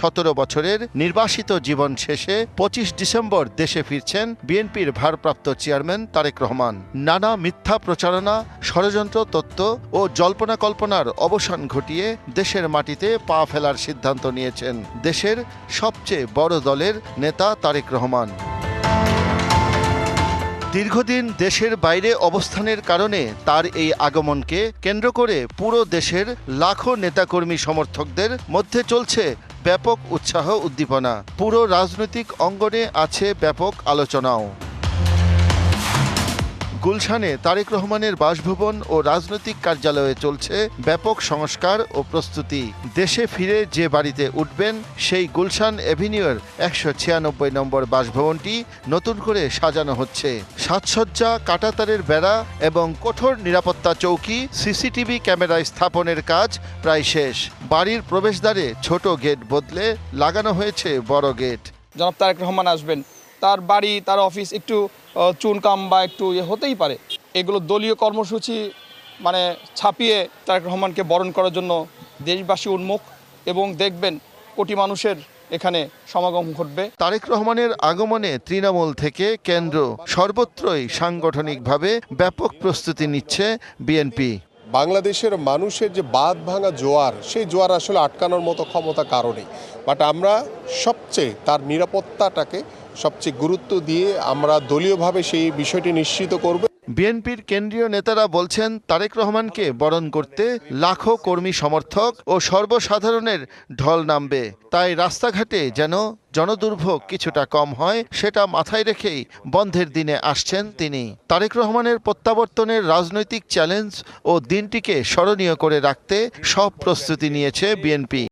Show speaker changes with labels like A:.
A: 17 বছরের নির্বাসিত জীবন শেষে 25 ডিসেম্বর দেশে ফিরছেন বিএনপির ভারপ্রাপ্ত চেয়ারম্যান তারেক রহমান। নানা মিথ্যা প্রচারণা, ষড়যন্ত্র তত্ত্ব ও জল্পনা কল্পনার অবসান ঘটিয়ে দেশের মাটিতে পা ফেলার সিদ্ধান্ত নিয়েছেন দেশের সবচেয়ে বড় দলের নেতা তারেক রহমান। দীর্ঘদিন দেশের বাইরে অবস্থানের কারণে তার এই আগমনকে কেন্দ্র করে পুরো দেশের লাখো নেতাকর্মী সমর্থকদের মধ্যে চলছে ব্যাপক উৎসাহ উদ্দীপনা। পুরো রাজনৈতিক অঙ্গনে আছে ব্যাপক আলোচনাও। গুলশানে তারেক রহমানের বাসভবন ও রাজনৈতিক কার্যালয়ে চলছে ব্যাপক সংস্কার ও প্রস্তুতি। দেশে ফিরে যে বাড়িতে উঠবেন সেই গুলশান এভিনিউয়ের 196 নম্বর বাসভবনটি নতুন করে সাজানো হচ্ছে। সাজসজ্জা, কাঁটাতারের বেড়া এবং কঠোর নিরাপত্তা চৌকি, সিসিটিভি ক্যামেরা স্থাপনের কাজ প্রায় শেষ। বাড়ির প্রবেশদ্বারে ছোট গেট বদলে লাগানো হয়েছে বড় গেট।
B: জনাব তারেক রহমান আসবেন, তার বাড়ি, তার অফিস একটু চুনকাম বা একটু হতেই পারে। এগুলো দলীয় কর্মসূচি ছাপিয়ে তারেক রহমানকে বরণ করার জন্য দেশবাসী উন্মুখ, এবং দেখবেন কোটি মানুষের এখানে সমাগম ঘটবে।
A: তারেক রহমানের আগমনে তৃণমূল থেকে কেন্দ্র সর্বত্রই সাংগঠনিকভাবে ব্যাপক প্রস্তুতি নিচ্ছে বিএনপি।
C: বাংলাদেশের মানুষের যে বাঁধ ভাঙা জোয়ার, সেই জোয়ার আসলে আটকানোর মতো ক্ষমতা কারণে, বাট আমরা সবচেয়ে তার নিরাপত্তাটাকে সবচেয়ে গুরুত্ব দিয়ে আমরা দলীয়ভাবে সেই বিষয়টি নিশ্চিত করব।
A: বিএনপির কেন্দ্রীয় নেতারা বলছেন তারেক রহমানকে বরণ করতে লাখো কর্মী সমর্থক ও সর্বসাধারণের ঢল নামবে। তাই রাস্তাঘাটে যেন জনদুর্ভোগ কিছুটা কম হয়, সেটা মাথায় রেখেই বন্ধের দিনে আসছেন তিনি। তারেক রহমানের প্রত্যাবর্তনের রাজনৈতিক চ্যালেঞ্জ ও দিনটিকে স্মরণীয় করে রাখতে সব প্রস্তুতি নিয়েছে বিএনপি।